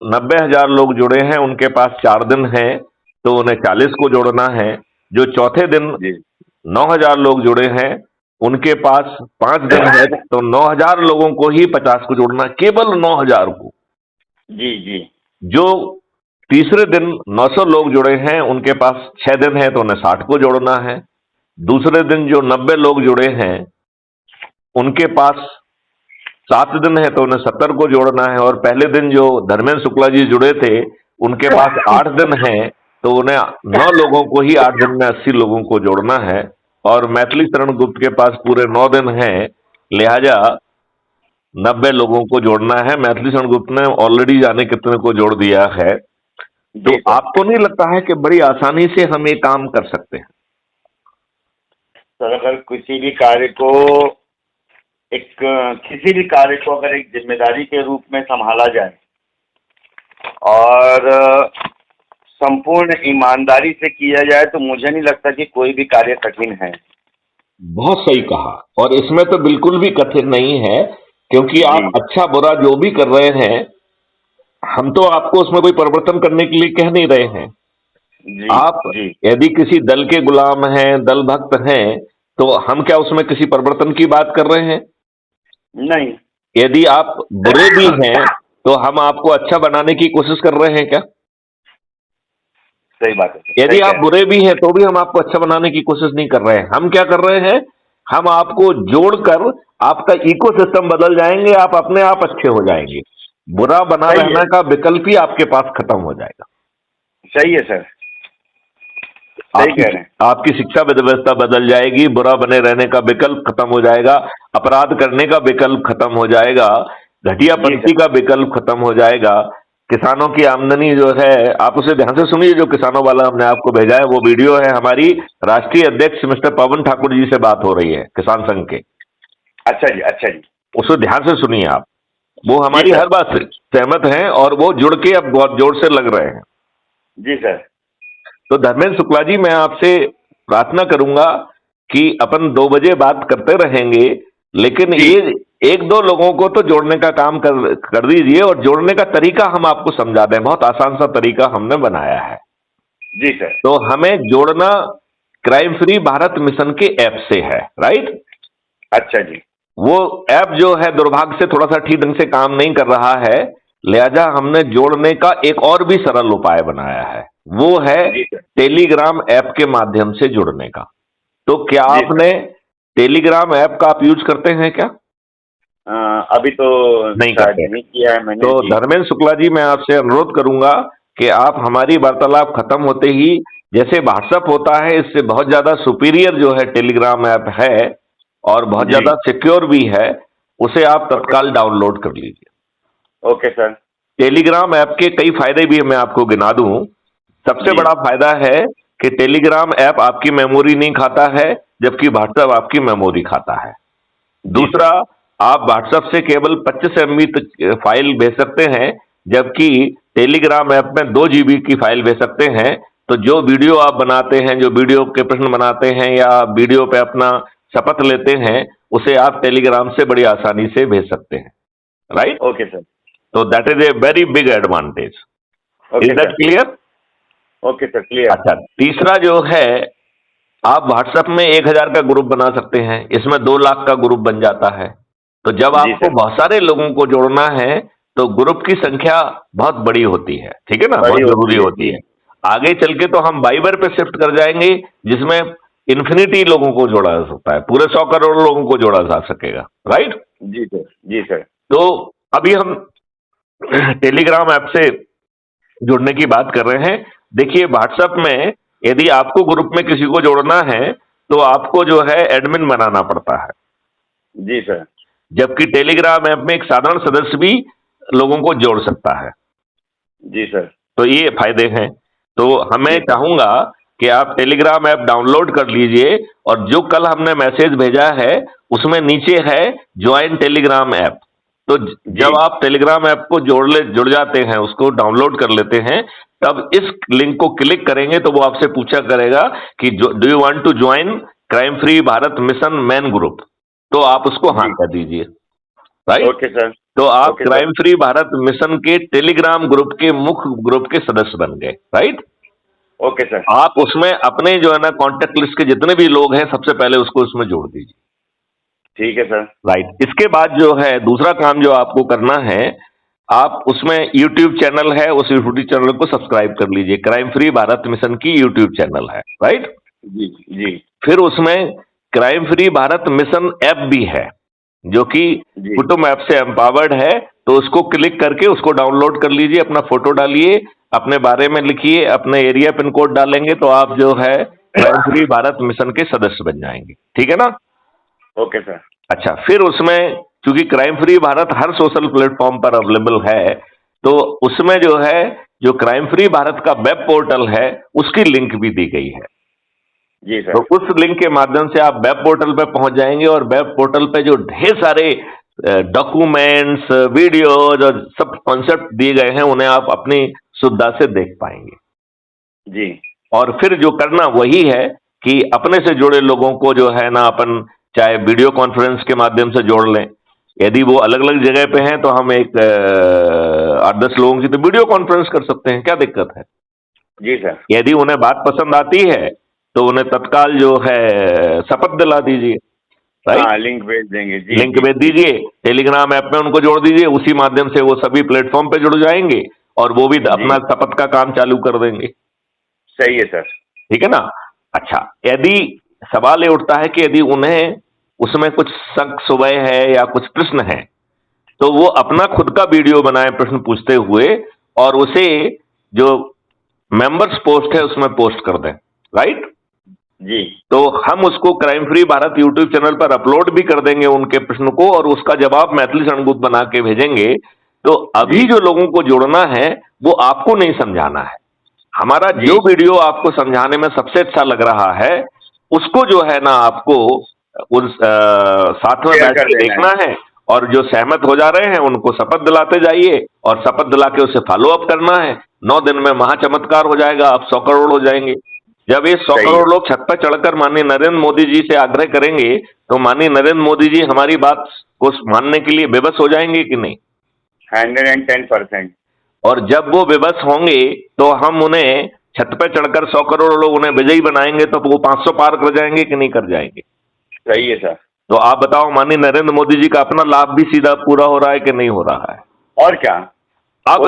90,000 लोग जुड़े हैं, उनके पास 4 दिन है, तो उन्हें 40 को जोड़ना है। जो चौथे दिन जी 9,000 लोग जुड़े हैं, उनके पास 5 दिन है, तो 9,000 लोगों को ही 50 को जोड़ना है, केवल 9,000 को। जी जी जो तीसरे दिन 900 लोग जुड़े हैं, उनके पास 6 दिन है, तो उन्हें 60 को जोड़ना है। दूसरे दिन जो 90 लोग जुड़े हैं, उनके पास 7 दिन है, तो उन्हें 70 को जोड़ना है। और पहले दिन जो धर्मेंद्र शुक्ला जी जुड़े थे, उनके पास 8 दिन है, तो उन्हें 9 लोगों को ही 8 दिन में 80 लोगों को जोड़ना है। और मैथिली शरण गुप्त के पास पूरे 9 दिन है, लिहाजा 90 लोगों को जोड़ना है। मैथिली शरण गुप्त ने ऑलरेडी जाने कितने को जोड़ दिया है। तो जी सर। आपको नहीं लगता है कि बड़ी आसानी से हम ये काम कर सकते हैं? सर अगर किसी भी कार्य को अगर एक जिम्मेदारी के रूप में संभाला जाए और संपूर्ण ईमानदारी से किया जाए तो मुझे नहीं लगता कि कोई भी कार्य कठिन है। बहुत सही कहा। और इसमें तो बिल्कुल भी कठिन नहीं है, क्योंकि आप जी अच्छा बुरा जो भी कर रहे हैं, हम तो आपको उसमें कोई परिवर्तन करने के लिए कह नहीं रहे हैं। जी आप जी यदि किसी दल के गुलाम हैं, दल भक्त हैं, तो हम क्या उसमें किसी परिवर्तन की बात कर रहे हैं? नहीं। यदि आप बुरे भी हैं, तो हम आपको अच्छा बनाने की कोशिश कर रहे हैं क्या? सही बात है सर, यदि सही कह आप रहे हैं। बुरे भी हैं, तो भी हम आपको अच्छा बनाने की कोशिश नहीं कर रहे हैं। हम क्या कर रहे हैं? हम आपको जोड़कर आपका इकोसिस्टम बदल जाएंगे, आप अपने आप अच्छे हो जाएंगे। बुरा बना सही है। रहने का विकल्प ही आपके पास खत्म हो जाएगा। सही है सर। सही आपकी कह रहे हैं। आपकी शिक्षा व्यवस्था बदल जाएगी, बुरा बने रहने का विकल्प खत्म हो जाएगा, अपराध करने का विकल्प खत्म हो जाएगा, जी घटियापंथी सर। का विकल्प खत्म हो जाएगा। किसानों की आमदनी जो है, आप उसे ध्यान से सुनिए, जो किसानों वाला हमने आपको भेजा है वो वीडियो है, हमारी राष्ट्रीय अध्यक्ष मिस्टर पवन ठाकुर जी से बात हो रही है, किसान संघ के। अच्छा जी, अच्छा जी। उसे ध्यान से सुनिए आप। वो जी हमारी हर सर। बात से सहमत हैं और वो जुड़ के अब बहुत जोर से लग रहे हैं। जी सर। तो धर्मेंद्र शुक्ला जी, मैं आपसे प्रार्थना करूंगा कि अपन 2 बजे बात करते रहेंगे, लेकिन जी ये 1-2 लोगों को तो जोड़ने का काम कर दीजिए, और जोड़ने का तरीका हम आपको समझा दें। बहुत आसान सा तरीका हमने बनाया है। जी सर। तो हमें जोड़ना क्राइम फ्री भारत मिशन के ऐप से है, राइट? अच्छा जी। वो ऐप जो है दुर्भाग्य से थोड़ा सा ठीक ढंग से काम नहीं कर रहा है, लिहाजा हमने जोड़ने का एक और भी सरल उपाय बनाया है। वो है जी सर। टेलीग्राम ऐप के माध्यम से जुड़ने का। तो क्या जी सर। आपने टेलीग्राम ऐप का आप यूज करते हैं क्या? अभी तो नहीं शायद करते? नहीं किया है मैंने तो जी। धर्मेंद्र शुक्ला जी, मैं आपसे अनुरोध करूंगा कि आप हमारी वार्तालाप खत्म होते ही, जैसे व्हाट्सएप होता है इससे बहुत ज्यादा सुपीरियर जो है टेलीग्राम ऐप है, और बहुत जी। ज्यादा सिक्योर भी है, उसे आप ओके। तत्काल डाउनलोड कर लीजिए। Okay sir. टेलीग्राम ऐप के कई फायदे भी मैं आपको गिना दूं। सबसे जी बड़ा फायदा है कि टेलीग्राम ऐप आपकी मेमोरी नहीं खाता है, जबकि व्हाट्सएप आपकी मेमोरी खाता है। जी दूसरा, सर। आप व्हाट्सएप से केवल 25 MB तक फाइल भेज सकते हैं, जबकि टेलीग्राम ऐप में 2 GB की फाइल भेज सकते हैं। तो जो वीडियो आप बनाते हैं, जो वीडियो के प्रश्न बनाते हैं, या वीडियो पे अपना शपथ लेते हैं, उसे आप टेलीग्राम से बड़ी आसानी से भेज सकते हैं, राइट? Okay sir. तो that is a very big advantage. Is okay that sir. Clear? Okay sir, clear. अच्छा, तीसरा जो है, आप व्हाट्सएप में 1,000 का ग्रुप बना सकते हैं, इसमें 2 लाख का ग्रुप बन जाता है। तो जब जी आपको सर। बहुत सारे लोगों को जोड़ना है, तो ग्रुप की संख्या बहुत बड़ी होती है, ठीक है ना, बड़ी बहुत होती जरूरी है होती जी। है। आगे चल के तो हम बाइबर पे शिफ्ट कर जाएंगे, जिसमें इन्फिनिटी लोगों को जोड़ा जा सकता है, पूरे 100 करोड़ लोगों को जोड़ा जा सकेगा, राइट? जी सर। जी सर। तो अभी हम टेलीग्राम ऐप से जुड़ने की बात कर रहे हैं। देखिए, व्हाट्सएप में यदि आपको ग्रुप में किसी को जोड़ना है, तो आपको जो है एडमिन बनाना पड़ता है, जी सर। जबकि टेलीग्राम ऐप में एक साधारण सदस्य भी लोगों को जोड़ सकता है। जी सर। तो ये फायदे हैं। तो हमें जी सर। चाहूंगा कि आप टेलीग्राम ऐप डाउनलोड कर लीजिए, और जो कल हमने मैसेज भेजा है उसमें नीचे है ज्वाइन टेलीग्राम ऐप। तो जी। जब आप टेलीग्राम ऐप को जुड़ जाते हैं, उसको डाउनलोड कर लेते हैं, तब इस लिंक को क्लिक करेंगे तो वो आपसे पूछा करेगा कि do you want to join crime free Bharat mission main group? तो आप उसको हाँ जी। कर दीजिए। राइट? Okay sir. तो आप okay sir. Crime free Bharat mission के टेलीग्राम ग्रुप के मुख्य ग्रुप के सदस्य बन गए, राइट? Okay sir. आप उसमें अपने जो है ना कॉन्टेक्ट लिस्ट के जितने भी लोग हैं सबसे पहले उसको उसमें जोड़ दीजिए, ठीक है सर। राइट? इसके बाद जो है दूसरा काम जो आपको करना है, आप उसमें यूट्यूब चैनल है, उस यूट्यूब चैनल को सब्सक्राइब कर लीजिए। क्राइम फ्री भारत मिशन की यूट्यूब चैनल है, राइट? जी जी फिर उसमें crime free Bharat mission app भी है जो कि जी कुटुंब ऐप से एम्पावर्ड है, तो उसको क्लिक करके उसको डाउनलोड कर लीजिए, अपना फोटो डालिए, अपने बारे में लिखिए, अपने एरिया पिन कोड डालेंगे तो आप जो है क्राइम फ्री भारत मिशन के सदस्य बन जाएंगे, ठीक है ना? Okay sir. अच्छा, फिर उसमें चूंकि क्राइम फ्री भारत हर सोशल प्लेटफॉर्म पर अवेलेबल है, तो उसमें जो है जो क्राइम फ्री भारत का वेब पोर्टल है उसकी लिंक भी दी गई है। जी तो सर। उस लिंक के माध्यम से आप वेब पोर्टल पे पहुंच जाएंगे और वेब पोर्टल पे जो ढेर सारे डॉक्यूमेंट्स, वीडियोज और सब कॉन्सेप्ट दिए गए हैं उन्हें आप अपनी सुविधा से देख पाएंगे। जी और फिर जो करना वही है कि अपने से जुड़े लोगों को जो है ना अपन चाहे वीडियो कॉन्फ्रेंस के माध्यम से जोड़ लें, यदि वो अलग अलग जगह पे हैं तो हम एक 8-10 लोगों की तो वीडियो कॉन्फ्रेंस कर सकते हैं, क्या दिक्कत है? जी सर। यदि उन्हें बात पसंद आती है तो उन्हें तत्काल जो है शपथ दिला दीजिए, राइट? हाँ, लिंक भेज देंगे। जी लिंक जी भेज दीजिए, टेलीग्राम ऐप में उनको जोड़ दीजिए, उसी माध्यम से वो सभी प्लेटफॉर्म पे जुड़ जाएंगे और वो भी अपना जी। शपथ का काम चालू कर देंगे, सही है सर। ठीक है ना? अच्छा, यदि सवाल ये उठता है कि यदि उन्हें उसमें कुछ शक शुबह है या कुछ प्रश्न है तो वो अपना खुद का वीडियो बनाए प्रश्न पूछते हुए और उसे जो मेंबर्स पोस्ट है उसमें पोस्ट कर दें, राइट? जी तो हम उसको crime free Bharat YouTube channel पर अपलोड भी कर देंगे उनके प्रश्न को और उसका जवाब मैथिली सणगुत बना के भेजेंगे। तो अभी जी जो लोगों को जोड़ना है वो आपको नहीं समझाना है, हमारा जी जो वीडियो आपको समझाने में सबसे अच्छा लग रहा है उसको जो है ना आपको उस साथ में शेयर बैठ कर के देना है। देखना है और जो सहमत हो जा रहे हैं उनको शपथ दिलाते जाइए और शपथ दिला के उसे फॉलो अप करना है। 9 दिन में महाचमत्कार हो जाएगा, आप 100 करोड़ हो जाएंगे। जब ये 100 सही है। करोड़ लोग छत पर चढ़कर माननीय नरेंद्र मोदी जी से आग्रह करेंगे तो माननीय नरेंद्र मोदी जी हमारी बात को मानने के लिए विवश हो जाएंगे कि नहीं? 110%। और जब वो विवश होंगे तो हम उन्हें छत पे चढ़कर 100 करोड़ लोग उन्हें विजयी बनाएंगे तो वो 500 पार कर जाएंगे कि नहीं कर जाएंगे? सही है सर। तो आप बताओ माननीय नरेंद्र मोदी जी का अपना लाभ भी सीधा पूरा हो रहा है कि नहीं हो रहा है? और क्या? अब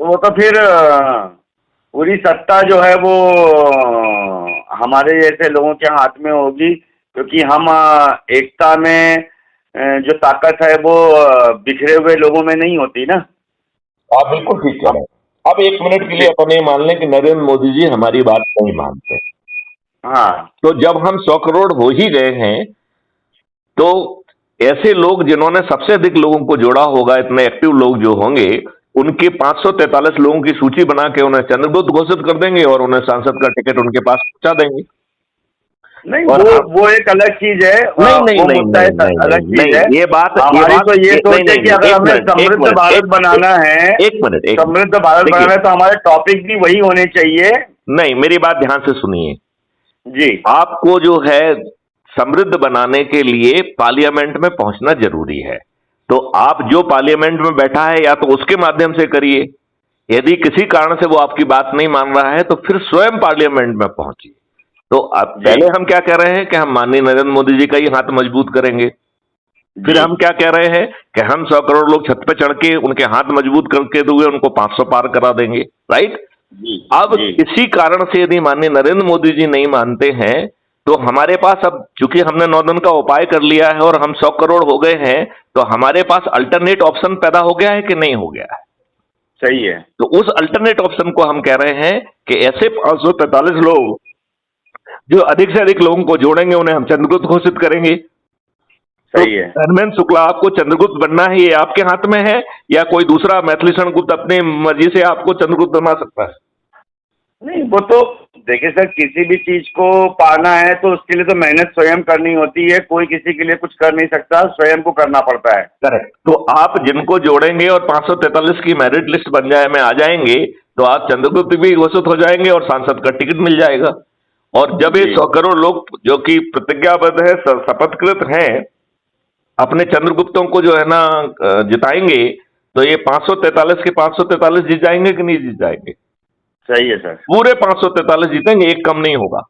वो तो फिर पूरी सत्ता जो है वो हमारे जैसे लोगों के हाथ में होगी, क्योंकि हम एकता में जो ताकत है वो बिखरे हुए लोगों में नहीं होती ना। आप बिल्कुल ठीक कह रहे हैं। अब 1 मिनट के लिए अपन ये मान लें कि नरेंद्र मोदी जी हमारी बात नहीं मानते, हाँ तो जब हम 100 करोड़ हो ही गए हैं तो ऐसे लोग जिन्होंने सबसे अधिक लोगों को जोड़ा होगा, इतने एक्टिव लोग जो होंगे, उनके 543 लोगों की सूची बना के उन्हें चंद्रगुप्त घोषित कर देंगे और उन्हें सांसद का टिकट उनके पास पहुंचा देंगे। नहीं, और वो एक अलग चीज है। नहीं नहीं वो नहीं मुद्दा नहीं एक नहीं अलग नहीं चीज है। ये बात हमारी तो ये सोच नहीं है कि अगर हमें समृद्ध भारत बनाना है, एक मिनट समृद्ध भारत बनाना है तो हमारे टॉपिक भी वही होने चाहिए। नहीं, मेरी बात ध्यान से सुनिए जी। आपको जो है समृद्ध बनाने के लिए पार्लियामेंट में पहुंचना जरूरी है, तो आप जो पार्लियामेंट में बैठा है या तो उसके माध्यम से करिए, यदि किसी कारण से वो आपकी बात नहीं मान रहा है तो फिर स्वयं पार्लियामेंट में पहुंचिए। तो अब पहले हम क्या कह रहे हैं कि हम माननीय नरेंद्र मोदी जी का ही हाथ मजबूत करेंगे, फिर हम क्या कह रहे हैं कि हम 100 करोड़ लोग छत पे चढ़ के उनके हाथ मजबूत करके हुए उनको 500 पार करा देंगे, राइट? जी अब जी किसी कारण से यदि माननीय नरेंद्र मोदी जी नहीं मानते हैं तो हमारे पास अब चूंकि हमने 9 दिन का उपाय कर लिया है और हम 100 करोड़ हो गए हैं तो हमारे पास अल्टरनेट ऑप्शन पैदा हो गया है कि नहीं हो गया है? सही है। तो उस अल्टरनेट ऑप्शन को हम कह रहे हैं कि ऐसे 543 लोग जो अधिक से अधिक लोगों को जोड़ेंगे उन्हें हम चंद्रगुप्त घोषित करेंगे। सही है। धर्मेंद्र शुक्ला, आपको चंद्रगुप्त बनना है, ये आपके हाथ में है या कोई दूसरा मैथिली सणगुप्त अपनी मर्जी से आपको चंद्रगुप्त बना सकता है? नहीं, वो तो देखिए सर, किसी भी चीज को पाना है तो उसके लिए तो मेहनत स्वयं करनी होती है। कोई किसी के लिए कुछ कर नहीं सकता, स्वयं को करना पड़ता है। करेक्ट। तो आप जिनको जोड़ेंगे और 543 की मेरिट लिस्ट बन जाए में आ जाएंगे तो आप चंद्रगुप्त भी घोषित हो जाएंगे और सांसद का टिकट मिल जाएगा। और जब ये 100 करोड़ लोग जो कि प्रतिज्ञाबद्ध है, शपथकृत हैं, अपने चंद्रगुप्तों को जो है ना जिताएंगे तो ये 543 के 543 जीत जाएंगे कि नहीं जीत जाएंगे? सही है सर। पूरे 543 जीतेंगे, एक कम नहीं होगा।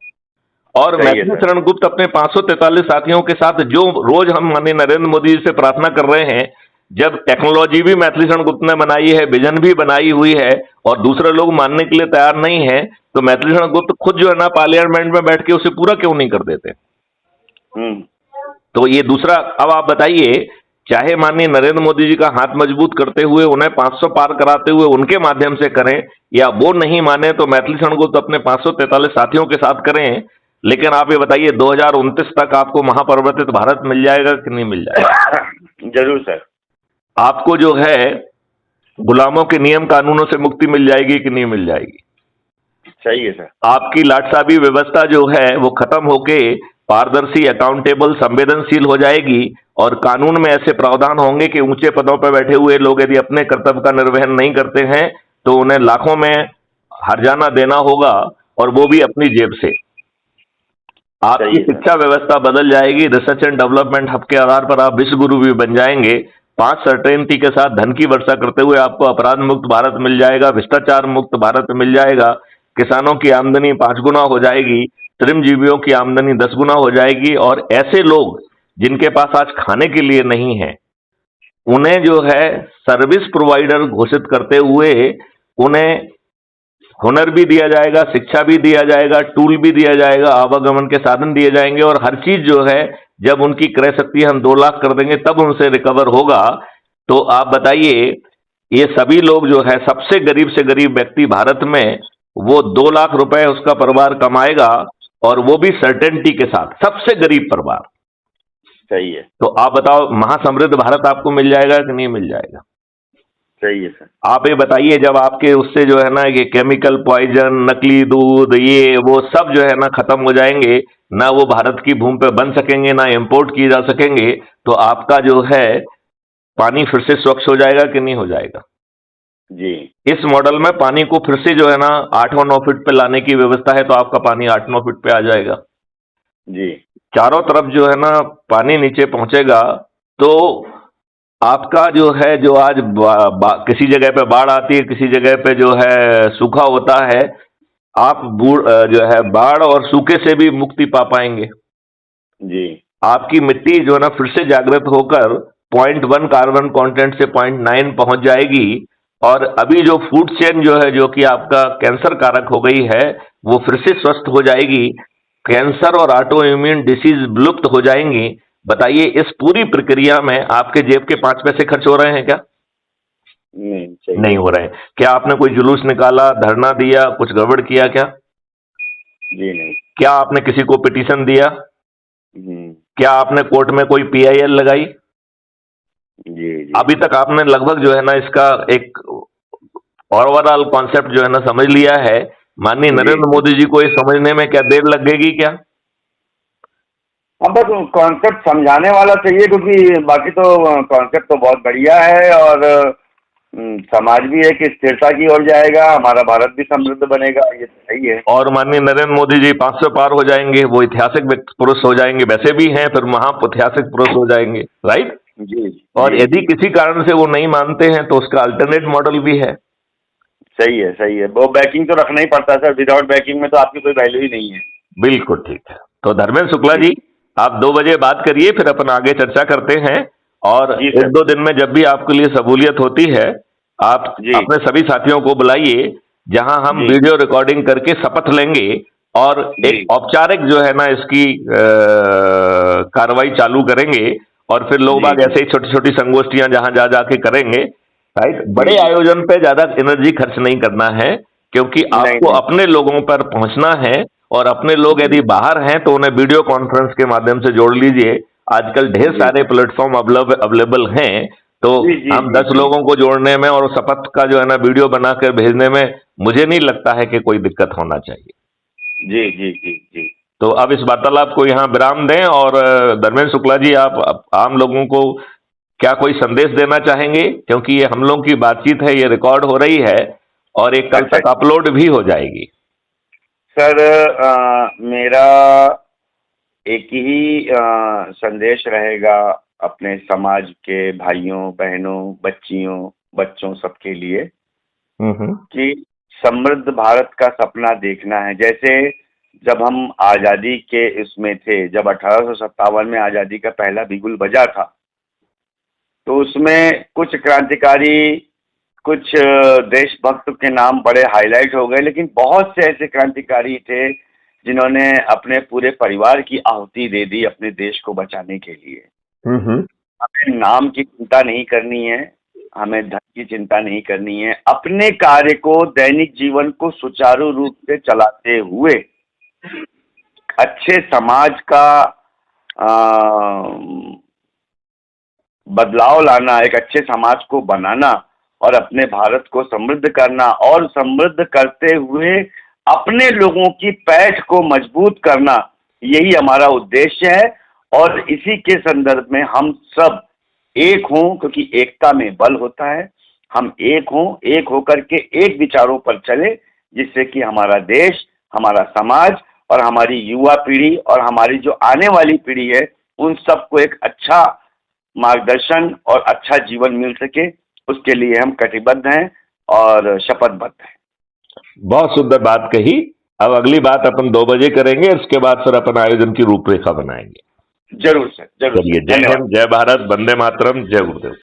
और सही है मैथिली सर। शरण गुप्त अपने 543 साथियों के साथ जो रोज हम माननीय नरेंद्र मोदी जी से प्रार्थना कर रहे हैं, जब टेक्नोलॉजी भी मैथिली शरण गुप्त ने बनाई है, विजन भी बनाई हुई है और दूसरे लोग मानने के लिए तैयार नहीं है, तो मैथिली शरण गुप्त खुद जो है ना पार्लियामेंट में बैठ के उसे पूरा क्यों नहीं कर देते? तो ये दूसरा। अब आप बताइए, चाहे माननीय नरेंद्र मोदी जी का हाथ मजबूत करते हुए उन्हें 500 पार कराते हुए उनके माध्यम से करें, या वो नहीं माने तो मैथिली शरण गुप्त अपने 543 साथियों के साथ करें। लेकिन आप ये बताइए 2029 तक आपको महापरिवर्तित भारत मिल जाएगा कि नहीं मिल जाएगा? जरूर सर। आपको जो है गुलामों के नियम कानूनों से मुक्ति मिल जाएगी कि नहीं मिल जाएगी? सही है सर। आपकी लाटसाबी व्यवस्था जो है वो खत्म होके पारदर्शी, अकाउंटेबल, संवेदनशील हो जाएगी और कानून में ऐसे प्रावधान होंगे कि ऊंचे पदों पर बैठे हुए लोग यदि अपने कर्तव्य का निर्वहन नहीं करते हैं तो उन्हें लाखों में हर्जाना देना होगा, और वो भी अपनी जेब से। आपकी शिक्षा व्यवस्था बदल जाएगी। रिसर्च एंड डेवलपमेंट हब के आधार पर आप विश्व गुरु भी बन जाएंगे। 5 सर्टेनिटी के साथ धन की वर्षा करते हुए आपको अपराध मुक्त भारत मिल जाएगा, भ्रष्टाचार मुक्त भारत मिल जाएगा, किसानों की आमदनी 5 गुना हो जाएगी, श्रमजीवियों की आमदनी 10 गुना हो जाएगी, और ऐसे लोग जिनके पास आज खाने के लिए नहीं है उन्हें जो है सर्विस प्रोवाइडर घोषित करते हुए उन्हें हुनर भी दिया जाएगा, शिक्षा भी दिया जाएगा, टूल भी दिया जाएगा, आवागमन के साधन दिए जाएंगे, और हर चीज जो है जब उनकी क्रय शक्ति हम 2 लाख कर देंगे तब उनसे रिकवर होगा। तो आप बताइए, ये सभी लोग जो है सबसे गरीब से गरीब व्यक्ति भारत में वो 2 लाख रुपए उसका परिवार कमाएगा, और वो भी सर्टेनिटी के साथ, सबसे गरीब परिवार। सही है। तो आप बताओ महासमृद्ध भारत आपको मिल जाएगा कि नहीं मिल जाएगा? सही है सर। आप ये बताइए, जब आपके उससे जो है ना ये केमिकल पॉइजन, नकली दूध, ये वो सब जो है ना खत्म हो जाएंगे, ना वो भारत की भूमि पे बन सकेंगे, ना इंपोर्ट किए जा सकेंगे, तो आपका जो है पानी फिर से स्वच्छ हो जाएगा कि नहीं हो जाएगा? जी। इस मॉडल में पानी को फिर से जो है ना 8 और 9 फीट पे लाने की व्यवस्था है, तो आपका पानी 8-9 फीट पे आ जाएगा। जी। चारों तरफ जो है ना पानी नीचे पहुंचेगा, तो आपका जो है जो आज किसी जगह पे बाढ़ आती है, किसी जगह पे जो है सूखा होता है, आप जो है बाढ़ और सूखे से भी मुक्ति पा पाएंगे। जी। आपकी मिट्टी जो है ना फिर से जागृत होकर 0.1 कार्बन कंटेंट से 0.9 पहुंच जाएगी, और अभी जो फूड चेन जो है जो कि आपका कैंसर कारक हो गई है वो फिर से स्वस्थ हो जाएगी। कैंसर और ऑटो इम्यून डिसीज विलुप्त हो जाएंगी। बताइए, इस पूरी प्रक्रिया में आपके जेब के 5 पैसे खर्च हो रहे हैं क्या? नहीं। नहीं हो रहे हैं। क्या आपने कोई जुलूस निकाला, धरना दिया, कुछ गड़बड़ किया क्या? जी नहीं। क्या आपने किसी को पिटीशन दिया? क्या आपने कोर्ट में कोई PIL लगाई? जी। अभी तक आपने लगभग जो है ना इसका एक ओवरऑल कॉन्सेप्ट जो है ना समझ लिया है। माननीय नरेंद्र मोदी जी को ये समझने में क्या देर लगेगी क्या? अब बस कॉन्सेप्ट समझाने वाला चाहिए, क्योंकि बाकी तो कॉन्सेप्ट तो बहुत बढ़िया है, और समाज भी है कि स्थिरता की ओर जाएगा, हमारा भारत भी समृद्ध बनेगा, ये तो सही है। और माननीय नरेंद्र मोदी जी 500 पार हो जाएंगे, वो ऐतिहासिक पुरुष हो जाएंगे, वैसे भी हैं, फिर ऐतिहासिक पुरुष हो जाएंगे, राइट? जी। और यदि किसी कारण से वो नहीं मानते हैं तो उसका अल्टरनेट मॉडल भी है। सही है। सही है। वो बैकिंग तो रखना ही पड़ता है सर, विदाउट बैकिंग में तो आपकी कोई वैल्यू ही नहीं है। बिल्कुल ठीक है। तो धर्मेंद्र शुक्ला जी, आप 2 बजे बात करिए, फिर अपन आगे चर्चा करते हैं। और 1-2 दिन में जब भी आपके लिए सहूलियत होती है, आप अपने सभी साथियों को बुलाइए, जहां हम वीडियो रिकॉर्डिंग करके शपथ लेंगे और एक औपचारिक जो है ना इसकी कार्रवाई चालू करेंगे, और फिर लोग बाग ऐसे ही छोटी छोटी संगोष्ठियां जहां जा जाके करेंगे, राइट? बड़े आयोजन पे ज्यादा एनर्जी खर्च नहीं करना है, क्योंकि आपको अपने लोगों पर पहुंचना है, और अपने लोग यदि बाहर हैं तो उन्हें वीडियो कॉन्फ्रेंस के माध्यम से जोड़ लीजिए। आजकल ढेर सारे प्लेटफॉर्म अवेलेबल हैं, तो हम 10 लोगों को जोड़ने में और शपथ का जो है ना वीडियो बनाकर भेजने में मुझे नहीं लगता है कि कोई दिक्कत होना चाहिए। जी। तो अब इस वार्तालाप को यहाँ विराम दें, और धर्मेंद्र शुक्ला जी, आप आम लोगों को क्या कोई संदेश देना चाहेंगे? क्योंकि ये हम लोगों की बातचीत है, ये रिकॉर्ड हो रही है और ये कल तक अपलोड भी हो जाएगी। सर, मेरा एक ही संदेश रहेगा अपने समाज के भाइयों बहनों बच्चियों बच्चों सबके लिए कि समृद्ध भारत का सपना देखना है। जैसे जब हम आज़ादी के इसमें थे, जब 1857 में आज़ादी का पहला बिगुल बजा था, तो उसमें कुछ क्रांतिकारी, कुछ देशभक्त के नाम बड़े हाईलाइट हो गए, लेकिन बहुत से ऐसे क्रांतिकारी थे जिन्होंने अपने पूरे परिवार की आहुति दे दी अपने देश को बचाने के लिए। हमें नाम की चिंता नहीं करनी है, हमें धन की चिंता नहीं करनी है, अपने कार्य को, दैनिक जीवन को सुचारू रूप से चलाते हुए अच्छे समाज का बदलाव लाना, एक अच्छे समाज को बनाना और अपने भारत को समृद्ध करना, और समृद्ध करते हुए अपने लोगों की पैठ को मजबूत करना, यही हमारा उद्देश्य है। और इसी के संदर्भ में हम सब एक हों, क्योंकि एकता में बल होता है। हम एक हों, एक होकर के एक विचारों पर चले, जिससे कि हमारा देश, हमारा समाज और हमारी युवा पीढ़ी और हमारी जो आने वाली पीढ़ी है, उन सबको एक अच्छा मार्गदर्शन और अच्छा जीवन मिल सके, उसके लिए हम कटिबद्ध हैं और शपथबद्ध हैं। बहुत सुंदर बात कही। अब अगली बात अपन 2 बजे करेंगे, इसके बाद फिर अपन आयोजन की रूपरेखा बनाएंगे। जरूर सर, जरूर। चलिए, जय हिंद, जय भारत, वंदे मातरम, जय गुरुदेव।